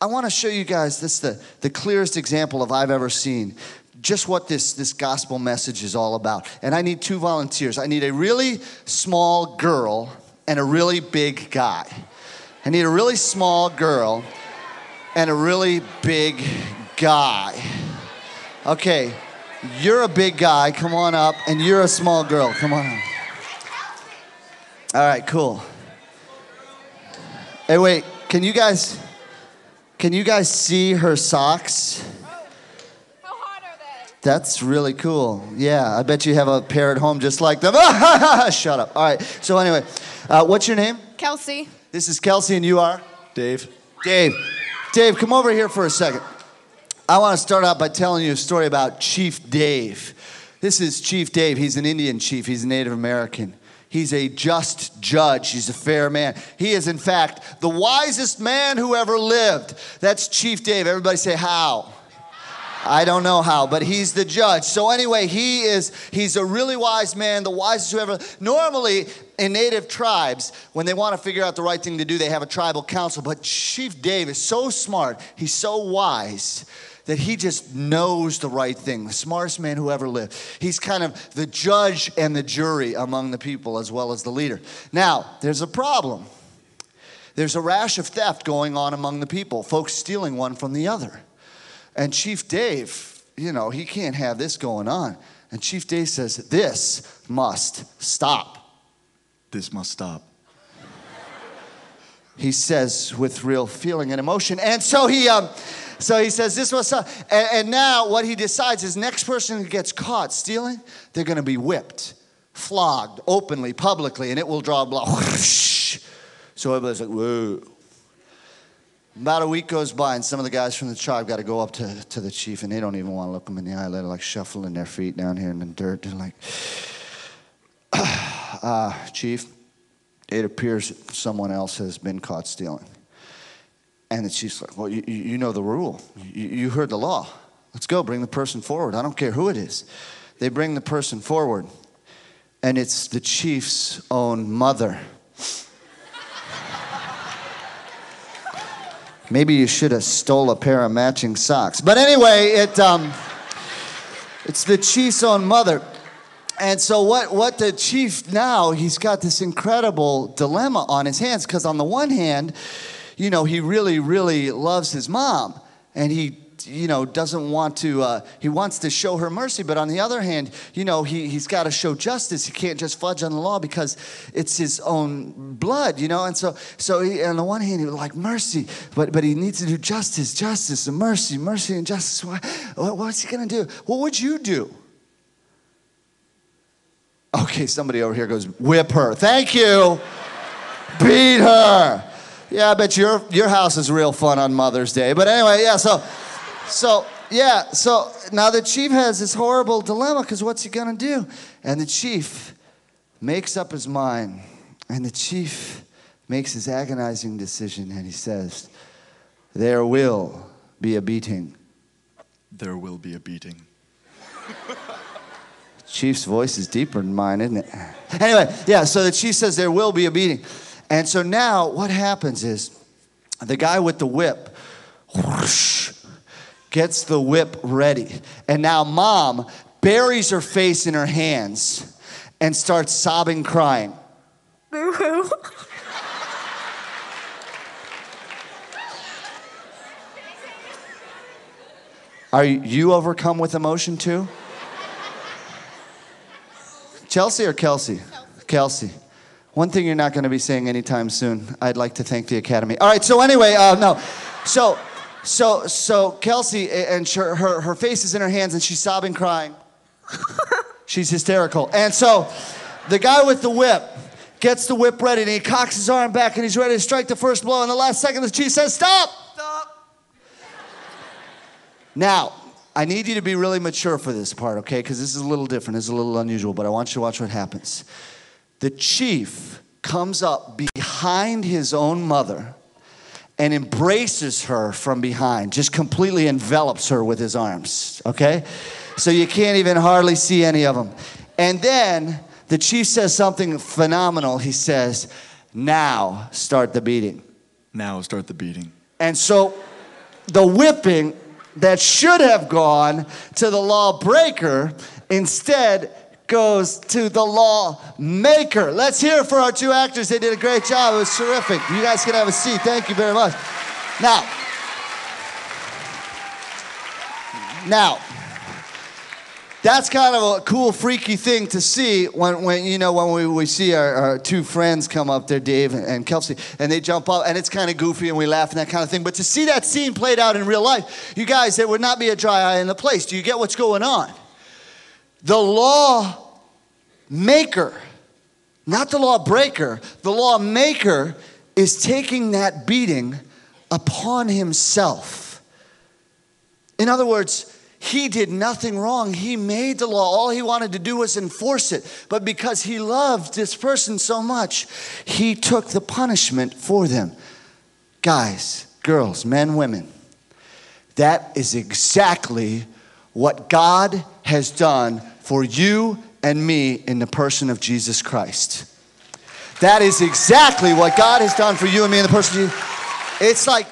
I want to show you guys this the clearest example of I've ever seen. Just what this gospel message is all about. And I need 2 volunteers. I need a really small girl and a really big guy. I need a really small girl and a really big guy. Okay, you're a big guy. Come on up. And you're a small girl. Come on up. All right, cool. Hey, wait. Can you guys see her socks? How hot are they? That's really cool. Yeah, I bet you have a pair at home just like them. Shut up. All right. So anyway, what's your name? Kelsey. This is Kelsey, and you are? Dave. Dave. Dave, come over here for a second. I want to start out by telling you a story about Chief Dave. This is Chief Dave. He's an Indian chief. He's a Native American. He's a just judge. He's a fair man. He is, in fact, the wisest man who ever lived. That's Chief Dave. Everybody say, how? I don't know how, but he's the judge. So anyway, he's a really wise man, the wisest who ever. Normally, in native tribes, when they want to figure out the right thing to do, they have a tribal council. But Chief Dave is so smart, he's so wise, that he just knows the right thing, the smartest man who ever lived. He's kind of the judge and the jury among the people as well as the leader. Now, there's a problem. There's a rash of theft going on among the people, folks stealing one from the other. And Chief Dave, he can't have this going on. And Chief Dave says, this must stop. This must stop. He says with real feeling and emotion. And so he says, this must stop. And now what he decides is next person who gets caught stealing, they're going to be whipped, flogged, openly, publicly, and it will draw blood. So everybody's like, whoa. About a week goes by, and some of the guys from the tribe got to go up to the chief, and they don't even want to look him in the eye. They're like shuffling their feet down here in the dirt. They're like, Chief, it appears someone else has been caught stealing. And the chief's like, well, you know the rule. You heard the law. Let's go. Bring the person forward. I don't care who it is. They bring the person forward, and it's the chief's own mother. Maybe you should have stole a pair of matching socks. But anyway, it's the chief's own mother. And so what the chief now, he's got this incredible dilemma on his hands. Because on the one hand, he really, really loves his mom. And he, doesn't want to, he wants to show her mercy. But on the other hand, he's got to show justice. He can't just fudge on the law because it's his own blood, And so he, on the one hand, he would like mercy, but he needs to do justice and mercy and justice. What's he going to do? What would you do? Okay, somebody over here goes, whip her. Thank you. Beat her. Yeah, I bet your house is real fun on Mother's Day. But anyway, yeah, so now the chief has this horrible dilemma because what's he going to do? And the chief makes up his mind. And the chief makes his agonizing decision. And he says, there will be a beating. There will be a beating. Chief's voice is deeper than mine, isn't it? Anyway, yeah, so the chief says there will be a beating. And so now what happens is the guy with the whip whoosh, gets the whip ready. And now mom buries her face in her hands and starts sobbing, crying. Boo-hoo. Are you overcome with emotion too? Chelsea or Kelsey? Kelsey. One thing you're not going to be saying anytime soon, I'd like to thank the Academy. All right, so anyway, no. So Kelsey, and her face is in her hands, and she's sobbing, crying. She's hysterical. And so the guy with the whip gets the whip ready, and he cocks his arm back, and he's ready to strike the first blow. And the last second, the chief says, stop! Stop! Now, I need you to be really mature for this part, okay? Because this is a little different. This is a little unusual, but I want you to watch what happens. The chief comes up behind his own mother and embraces her from behind, just completely envelops her with his arms, okay? So you can't even hardly see any of them. And then the chief says something phenomenal. He says, now start the beating. Now start the beating. And so the whipping that should have gone to the lawbreaker instead goes to the lawmaker. Let's hear it for our two actors. They did a great job. It was terrific. You guys can have a seat. Thank you very much. Now, that's kind of a cool, freaky thing to see when we see our two friends come up there, Dave and Kelsey, and they jump up, and it's kind of goofy, and we laugh and that kind of thing. But to see that scene played out in real life, you guys, there would not be a dry eye in the place. Do you get what's going on? The law maker, not the law breaker, the law maker is taking that beating upon himself. In other words, he did nothing wrong. He made the law. All he wanted to do was enforce it. But because he loved this person so much, he took the punishment for them. Guys, girls, men, women, that is exactly what God has done for you and me in the person of Jesus Christ. That is exactly what God has done for you and me in the person of Jesus. It's like